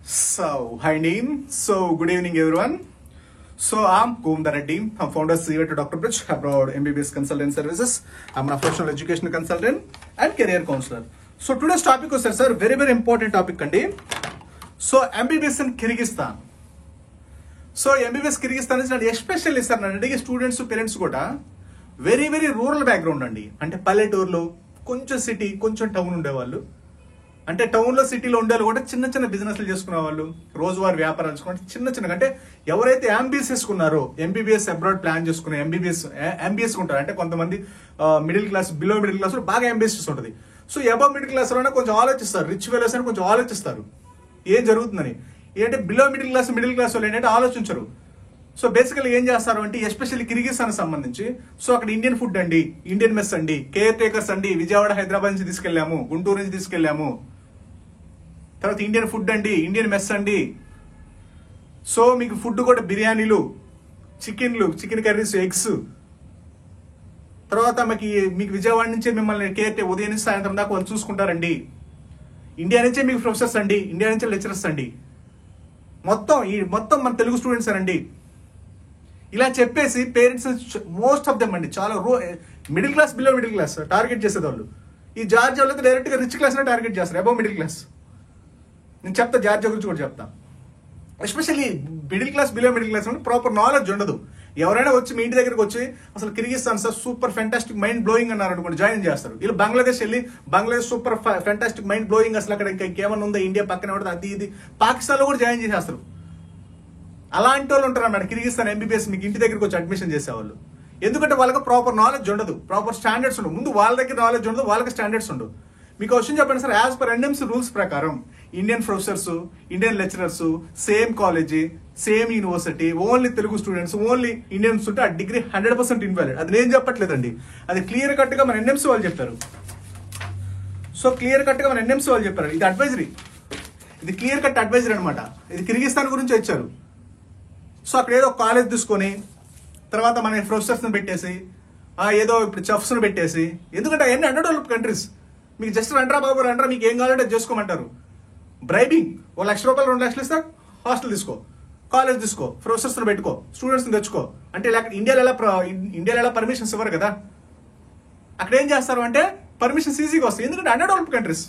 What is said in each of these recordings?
Hi Neem. Good evening everyone. I'm Kumdar Reddy. I'm founder CEO to Dr. Bridge Abroad MBBS Consultant Services. I'm a professional education consultant and career counselor. Today's topic is very important topic andi. MBBS in Kyrgyzstan. MBBS Kyrgyzstan is especially students parents very rural background andi. Ante Pallettoorlo, koncham city, koncham town undevallu. అంటే టౌన్లో సిటీలో ఉండాలి కూడా చిన్న చిన్న బిజినెస్లు చేసుకునే వాళ్ళు రోజువారీ వ్యాపారాలు చేసుకుంటే చిన్న అంటే ఎవరైతే ఎంబీబీఎస్ ఉన్నారో ఎంబీబీఎస్ అబ్రాడ్ ప్లాన్ చేసుకునే ఎంబీఎస్ ఉంటారు. అంటే కొంతమంది middle class below middle class బాగా ఎంబీఎస్ ఉంటుంది. అబవ్ మిడిల్ క్లాస్ లోనే కొంచెం ఆలోచిస్తారు, రిచ్ ఫెలోస్ అని కొంచెం ఆలోచిస్తారు ఏం జరుగుతుందని. ఏంటంటే బిలో మిడిల్ క్లాస్ వాళ్ళు ఏంటంటే ఆలోచించరు. బేసికల్లీ ఏం చేస్తారు అంటే ఎస్పెషల్లీ కిర్గిస్థాన్ సంబంధించి అక్కడ ఇండియన్ ఫుడ్ అండి, ఇండియన్ మెస్ అండి, కేర్ టేకర్స్ అండి, విజయవాడ హైదరాబాద్ నుంచి తీసుకెళ్లాము, గుంటూరు నుంచి తీసుకెళ్లాము, తర్వాత ఇండియన్ ఫుడ్ అండి, ఇండియన్ మెస్ అండి. మీకు ఫుడ్ కూడా బిర్యానీలు, చికెన్ కర్రీస్, ఎగ్స్. తర్వాత మీకు విజయవాడ నుంచే మిమ్మల్ని ఉదయం నుంచి సాయంత్రం దాకా వాళ్ళు చూసుకుంటారండి. ఇండియా నుంచే మీకు ప్రొఫెసర్స్ అండి, ఇండియా నుంచే లెక్చరర్స్ అండి, మొత్తం మన తెలుగు స్టూడెంట్స్ అండి. ఇలా చెప్పేసి పేరెంట్స్ మోస్ట్ ఆఫ్ దెమ్ అండి చాలా middle class below middle class target చేసేవాళ్ళు. ఈ జార్జియా అయితే డైరెక్ట్ గా రిచ్ క్లాస్ టార్గెట్ చేస్తారు, అబౌవ్ మిడిల్ క్లాస్. నేను చెప్తా జార్జియా గురించి కూడా చెప్తా. Especially middle class below middle class అంటే ప్రాపర్ నాలెడ్జ్ ఉండదు. ఎవరైనా వచ్చి మీ ఇంటి దగ్గరకు వచ్చి అసలు Kyrgyzstan sir super fantastic mind blowing అన్నారు అనుకోండి, జాయిన్ చేస్తారు. వీళ్ళు బంగ్లాదేశ్ వెళ్ళి Bangladesh super fantastic mind blowing, అసలు అక్కడ ఇంకేమైనా ఉందా, ఇండియా పక్కన ఉంటుంది అది ఇది, పాకిస్తాన్ లో కూడా జాయిన్ చేసేస్తారు. అలాంటి వాళ్ళు ఉంటారు అన్నమాట కిర్గిస్థాన్ ఎంబీబీఎస్ మీకు ఇంటి దగ్గరకు వచ్చి అడ్మిషన్ చేసేవాళ్ళు. ఎందుకంటే వాళ్ళకి ప్రాపర్ నాలెడ్జ్ ఉండదు, ప్రాపర్ స్టాండర్డ్స్ ఉండవు. ముందు వాళ్ళ దగ్గర నాలెడ్జ్ ఉండదు, వాళ్ళకి స్టాండర్డ్స్ ఉండవు. మీకు క్వశ్చన్ చెప్పండి sir, as per NMC rules ప్రకారం Indian professors, Indian lecturers, same college, same university, only Telugu students, only Indians ఉంటే ఆ డిగ్రీ 100% ఇన్వాలిడ్. అది నేను చెప్పట్లేదండి, అది క్లియర్ కట్ గా మన ఎన్ఎంసీ వాళ్ళు చెప్పారు. క్లియర్ కట్ గా మన ఎన్ఎంసీ వాళ్ళు చెప్పారు. ఇది అడ్వైజరీ, ఇది క్లియర్ కట్ అడ్వైజరీ అనమాట. ఇది కిర్గిస్థాన్ గురించి వచ్చారు. అక్కడ ఏదో కాలేజ్ తీసుకొని తర్వాత మన ప్రొఫెసర్స్ పెట్టేసి ఏదో ఇప్పుడు చెఫ్స్ పెట్టేసి, ఎందుకంటే అవన్నీ అండర్డెవలప్డ్ కంట్రీస్. మీకు జస్ట్ రండ్రా బాబు రండ్రా, మీకు ఏం కావాలంటే అది చేసుకోమంటారు. బ్రైబింగ్, ₹1 లక్ష 2 లక్షలు ఇస్తా, హాస్టల్ తీసుకో, కాలేజ్ తీసుకో, ప్రొఫెసర్స్ పెట్టుకో, స్టూడెంట్స్ తెచ్చుకో అంటే ఇండియాలో ఎలా పర్మిషన్స్ ఇవ్వరు కదా. అక్కడ ఏం చేస్తారు అంటే పర్మిషన్స్ ఈజీగా వస్తాయి, ఎందుకంటే అండర్డెవలప్డ్ కంట్రీస్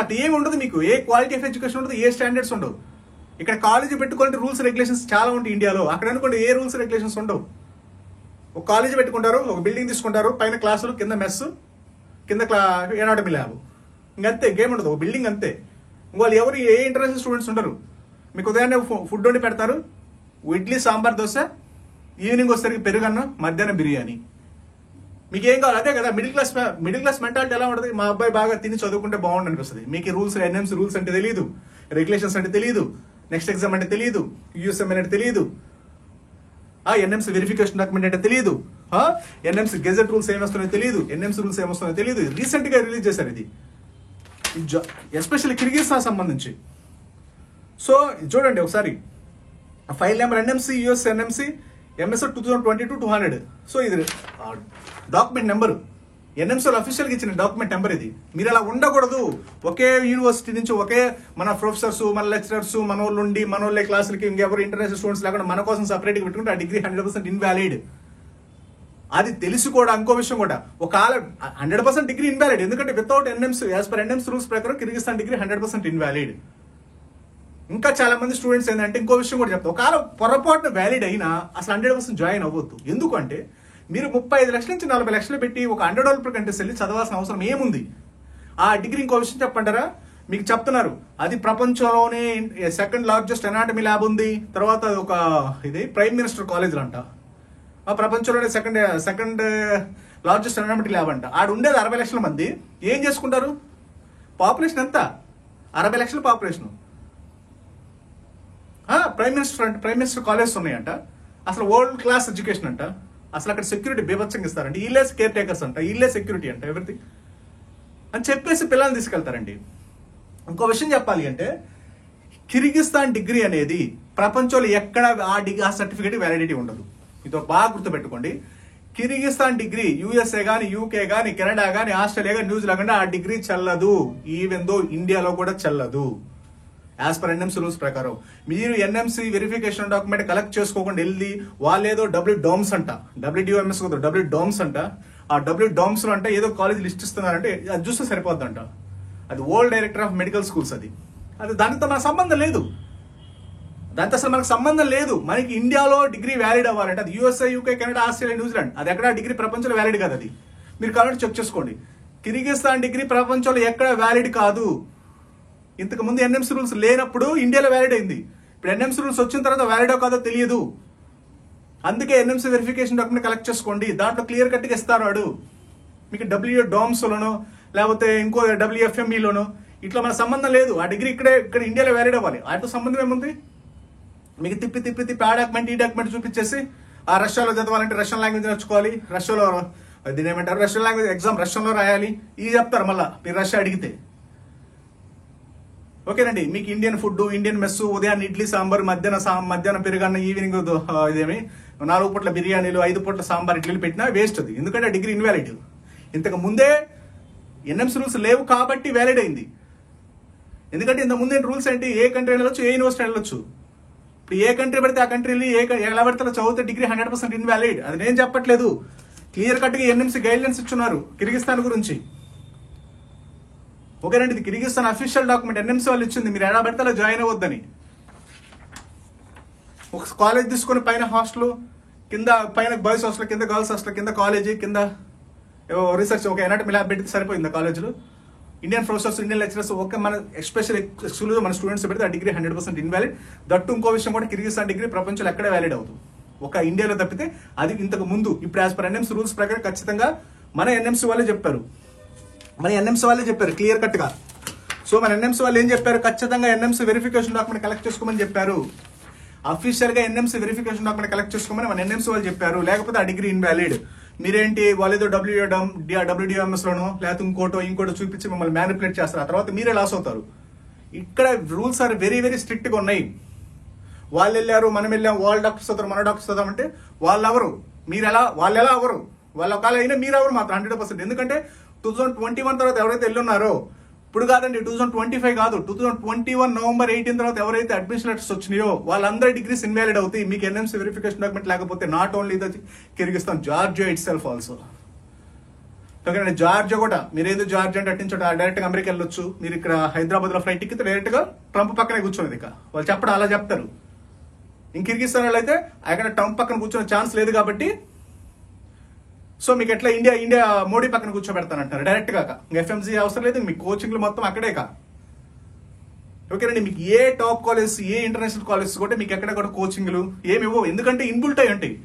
అట్లా ఏమి ఉండదు. మీకు ఏ క్వాలిటీ ఆఫ్ ఎడ్యుకేషన్ ఉండదు, ఏ స్టాండర్డ్స్ ఉండవు. ఇక్కడ కాలేజీ పెట్టుకోవాలంటే రూల్స్ రెగ్యులేషన్స్ చాలా ఉంటాయి ఇండియాలో. అక్కడ అనుకోండి ఏ రూల్స్ రెగ్యులేషన్స్ ఉండవు. ఒక కాలేజీ పెట్టుకుంటారు, ఒక బిల్డింగ్ తీసుకుంటారు, పైన క్లాసులు, కింద మెస్, కింద ఎనాటమీ ల్యాబ్, ఇంకంతే, గేమ్ ఉండదు, ఒక బిల్డింగ్ అంతే. వాళ్ళు ఎవరు ఏ ఇంటర్నేషనల్ స్టూడెంట్స్ ఉండరు. మీకు ఉదయాన్నే ఫుడ్ వండి పెడతారు, ఇడ్లీ సాంబార్ దోశ, ఈవినింగ్ వచ్చేసరికి పెరుగన్నం, మధ్యాహ్నం బిర్యానీ. మీకు ఏం కావాలి అదే కదా. మిడిల్ క్లాస్ మెంటాలిటీ ఎలా ఉంటుంది, మా అబ్బాయి బాగా తిని చదువుకుంటే బాగుండు అనిపిస్తుంది. మీకు రూల్స్, ఎన్ఎంసీ రూల్స్ అంటే తెలియదు, రెగ్యులేషన్స్ అంటే తెలియదు, నెక్స్ట్ ఎగ్జామ్ అంటే తెలియదు, యూఎస్ఎం అంటే తెలియదు, ఎన్ఎంసీ వెరిఫికేషన్ డాక్యుమెంట్ అంటే తెలియదు, ఎన్ఎంసీ గెజెట్ రూల్స్ ఏమొస్తున్నాయో తెలియదు, ఎన్ఎంసీ రూల్స్ ఏమొస్తున్నాయో తెలియదు. రీసెంట్ గా రిలీజ్ చేశారు ఇది, ఎస్పెషల్లీ కిర్గిస్థాన్ సంబంధించి. చూడండి ఒకసారి file number NMC US NMC MSR 2022-200. ఇది డాక్యుమెంట్ నెంబర్, ఎన్ఎంసీ అఫీషియల్గా ఇచ్చిన డాక్యుమెంట్ నెంబర్ ఇది. మీరు అలా ఉండకూడదు. ఒకే యూనివర్సిటీ నుంచి ఒకే మన ప్రొఫెసర్స్, మన లెక్చరర్స్, మన వాళ్ళు ఉండి మన వాళ్ళే క్లాసులకి ఇంకెవరు ఇంటర్నేషనల్ స్టూడెంట్స్ లేకుండా మన కోసం సపరేట్గా పెట్టుకుంటే ఆ డిగ్రీ 100% ఇన్వాలిడ్. అది తెలిసి కూడా ఇంకో విషయం కూడా, ఒక 100% డిగ్రీ ఇన్వాలిడ్. ఎందుకంటే without NMC, as per NMC rules ప్రకారం కిర్గిస్థాన్ డిగ్రీ 100% ఇన్వాలిడ్. ఇంకా చాలా మంది స్టూడెంట్స్ ఏంటంటే ఇంకో విషయం కూడా చెప్తారు, ఒకవేళ పొరపాటున వ్యాలిడ్ అయినా అసలు 100% జాయిన్ అవ్వద్దు. ఎందుకంటే మీరు 35 లక్షల నుంచి 40 లక్షలు పెట్టి ఒక అండర్డెవలప్డ్ కంట్రీస్ వెళ్ళి చదవాల్సిన అవసరం ఏముంది? ఆ డిగ్రీ ఇంకో విషయం చెప్పంటారా, మీకు చెప్తున్నారు, అది ప్రపంచంలోనే సెకండ్ లార్జెస్ట్ ఎనాటమీ ల్యాబ్ ఉంది. తర్వాత ఒక ఇది ప్రైమ్ మినిస్టర్ కాలేజీలు అంట, ఆ ప్రపంచంలోనే సెకండ్ లార్జెస్ట్ ఎనాటమీ ల్యాబ్ అంట. ఆడ ఉండేది 60 లక్షల మంది. ఏం చేసుకుంటారు? పాపులేషన్ ఎంత? 60 లక్షల పాపులేషన్. ప్రైమ్ మినిస్టర్ కాలేజెస్ ఉన్నాయంట, అసలు వరల్డ్ క్లాస్ ఎడ్యుకేషన్ అంట, అసలు అక్కడ సెక్యూరిటీ బీభత్సంగా ఇస్తారండి, వీళ్ళే కేర్ టేకర్స్ అంట, వీళ్ళే సెక్యూరిటీ అంట, ఎవ్రీథింగ్ అని చెప్పేసి పిల్లల్ని తీసుకెళ్తారండి. ఇంకో విషయం చెప్పాలి అంటే కిర్గిస్థాన్ డిగ్రీ అనేది ప్రపంచంలో ఎక్కడ ఆ సర్టిఫికేట్ వ్యాలిడిటీ ఉండదు. ఇది బాగా గుర్తుపెట్టుకోండి. కిర్గిస్తాన్ డిగ్రీ యూఎస్ఏ గానీ, యూకే గానీ, కెనడా గానీ, ఆస్ట్రేలియా గానీ, న్యూజిలాండ్ గానీ ఆ డిగ్రీ చెల్లదు. ఈవెన్ దో ఇండియాలో కూడా చెల్లదు యాజ్ పర్ ఎన్ఎంసీ రూల్స్ ప్రకారం. మీరు ఎన్ఎంసీ వెరిఫికేషన్ డాక్యుమెంట్ కలెక్ట్ చేసుకోకుండా వెళ్ళి వాళ్ళేదో డబ్ల్యూడామ్స్ అంట, డబ్ల్యూడిఎంఎస్ డబ్ల్యూడామ్స్ అంట, ఆ డబ్ల్యూడామ్స్ లో అంటే ఏదో కాలేజ్ లిస్ట్ ఇస్తున్నారంటే అది చూస్తే సరిపోద్దంట. అది world director of medical schools. అది దానితో మనకు సంబంధం లేదు. దాంతో అసలు మనకు సంబంధం లేదు. మనకి ఇండియాలో డిగ్రీ వ్యాలిడ్ అవ్వాలంటే అది USA, UK, Canada, Australia, New Zealand అది ఎక్కడ డిగ్రీ ప్రపంచంలో వ్యాలిడ్ కాదు. అది మీరు కావాలంటే చెక్ చేసుకోండి. కిర్గిస్తాన్ డిగ్రీ ప్రపంచంలో ఎక్కడ వ్యాలిడ్ కాదు. ఇంతకు ముందు ఎన్ఎంసీ రూల్స్ లేనప్పుడు ఇండియాలో వ్యాలిడ్ అయింది. ఇప్పుడు ఎన్ఎంసీ రూల్స్ వచ్చిన తర్వాత వ్యాలిడో కాదో తెలియదు. అందుకే ఎన్ఎంసీ వెరిఫికేషన్ డాక్యుమెంట్ కలెక్ట్ చేసుకోండి. దాంట్లో క్లియర్ కట్గా ఇస్తారు వాడు. మీకు డబ్ల్యూడామ్స్ లోనో లేకపోతే ఇంకో డబ్ల్యూఎఫ్ఎంఈలోనో ఇట్లా మన సంబంధం లేదు. ఆ డిగ్రీ ఇక్కడ ఇండియాలో వ్యాలిడ్ అవ్వాలి. వాటితో సంబంధం ఏముంది? మీకు తిప్పి ఆ డాక్యుమెంట్ ఈ డాక్యుమెంట్ చూపించేసి ఆ రష్యాలో చదవాలంటే రష్యన్ లాంగ్వేజ్ నేర్చుకోవాలి, రష్యాలో దీని ఏమంటారు రష్యన్ లాంగ్వేజ్ ఎగ్జామ్ రష్యన్లో రాయాలి, ఇది చెప్తారు మళ్ళీ మీరు రష్యా అడిగితే. ఓకేనండి. మీకు ఇండియన్ ఫుడ్, ఇండియన్ మెస్సు, ఉదయాన్ని ఇడ్లీ సాంబార్, మధ్యాహ్నం పెరుగన్న, ఈవినింగ్ ఇదేమి 4 పూట్ల బిర్యానీలు, 5 పూట్ల సాంబార్ ఇడ్లీలు పెట్టినా వేస్ట్. అది ఎందుకంటే డిగ్రీ ఇన్వాలిడ్. ఇంతకు ముందే ఎన్ఎంసీ రూల్స్ లేవు కాబట్టి వ్యాలిడ్ అయింది. ఎందుకంటే ఇంతకు ముందే రూల్స్ ఏంటి, ఏ కంట్రీ వెళ్ళొచ్చు, ఏ యూనివర్సిటీ వెళ్ళొచ్చు. ఇప్పుడు ఏ కంట్రీ పడితే ఆ కంట్రీని ఎలా పడితే చదివితే డిగ్రీ 100% ఇన్వాలిడ్. అది నేను చెప్పట్లేదు. క్లియర్ కట్గా ఎన్ఎంసీ గైడ్ లైన్స్ ఇచ్చున్నారు కిర్గిస్తాన్ గురించి. ఓకేనండి. ఇది కిర్గిస్తాన్ అఫీషియల్ డాక్యుమెంట్ ఎన్ఎంసీ వాళ్ళు ఇచ్చింది. మీరు ఎలా పడితే అలా జాయిన్ అవ్వద్దని. ఒక కాలేజ్ తీసుకొని పైన హాస్టల్, కింద పైన బాయ్స్ హాస్టల్, కింద గర్ల్స్ హాస్టల్, కింద కాలేజీ, కింద రీసెర్చ్ ఒక ఎనాటమీ ల్యాబ్ పెడితే సరిపోయింది. కాలేజీలో ఇండియన్ ప్రొఫెసర్స్, ఇండియన్ లెక్చరర్స్ ఒక మన ఎస్పెషల్ ఎక్స్క్లూజివ్ మన స్టూడెంట్స్ పెడితే ఆ డిగ్రీ 100% ఇన్వాలిడ్. దట్టు ఇంకో విషయం కూడా, కిర్గిస్తాన్ డిగ్రీ ప్రపంచంలో ఎక్కడ వ్యాలిడ్ అవుతుంది, ఒక ఇండియాలో తప్పితే. అది ఇంతకు ముందు. ఇప్పుడు యాజ్ పర్ ఎన్ఎంసీ రూల్స్ ప్రకారం ఖచ్చితంగా మన ఎన్ఎంసీ వాళ్ళే చెప్పారు. క్లియర్ కట్ గా. సో మన ఎన్ఎంసీ వాళ్ళు ఏం చెప్పారు, ఖచ్చితంగా ఎన్ఎంసీ వెరిఫికేషన్ డాక్యుమెంట్ కలెక్ట్ చేసుకోమని చెప్పారు. అఫీషియల్ గా ఎన్ఎంసీ వెరిఫికేషన్ డాక్యుమెంట్ కలెక్ట్ చేసుకోమని మన ఎన్ఎంసీ వాళ్ళు చెప్పారు. లేకపోతే ఆ డిగ్రీ ఇన్వాలిడ్. మీరేంటి వాళ్ళేదో డబ్ల్యూడిఎంఎస్ లోనో లేకపోతే ఇంకోటో చూపించి మిమ్మల్ని మ్యానిపులేట్ చేస్తారు. ఆ తర్వాత మీరే లాస్ అవుతారు. ఇక్కడ rules are very very strict గా ఉన్నాయి. వాళ్ళు వెళ్ళారు, మనం వెళ్ళాం, వాళ్ళ డాక్టర్స్ అవుతారు, మన డాక్టర్స్ అవుతామంటే వాళ్ళు ఎవరు, వాళ్ళు ఎలా అవరు, వాళ్ళ ఒకవేళ అయినా మీరు ఎవరు మాత్రం 100%. ఎందుకంటే 2021 తర్వాత ఎవరైతే వెళ్ళున్నారో, ఇప్పుడు కాదండి 2025 కాదు, 2021 నవంబర్ 18 తర్వాత ఎవరైతే అడ్మిషన్ లెటర్స్ వచ్చినాయో వాళ్ళందరి డిగ్రీస్ ఇన్వాలిడ్ అవుతాయి. మీకు ఎన్ఎంసీ వెరిఫికేషన్ డాక్యుమెంట్ లేకపోతే. Not only the Kyrgyzstan, Georgia it self also. ఓకేనండి. జార్జియా కూడా మీరేదో జార్జియా అంటే అట్టించో డైరెక్ట్ గా అమెరికా వెళ్ళొచ్చు. మీరు ఇక్కడ హైదరాబాద్ లో ఫ్లైట్ ఎక్కితే డైరెక్ట్ గా ట్రంప్ పక్కనే కూర్చోలేదు. ఇక వాళ్ళు చెప్పడం అలా చెప్తారు. ఇంక కిర్గిస్తాన్ వాళ్ళు అయితే అక్కడ ట్రంప్ పక్కన కూర్చొనే ఛాన్స్ లేదు కాబట్టి, సో మీకు ఎట్లా ఇండియా మోడీ పక్కన కూర్చోబెడతానంటారు డైరెక్ట్ గా. ఎఫ్ఎంసీ అవసరం లేదు, మీకు కోచింగ్లు మొత్తం అక్కడే కా. ఓకేనండి. మీకు ఏ టాప్ కాలేజ్, ఏ ఇంటర్నేషనల్ కాలేజెస్ కూడా మీకు ఎక్కడ కూడా కోచింగ్లు ఏమి ఇవ్వవు. ఎందుకంటే ఇన్బుల్ట్ అయి ఉంటాయి.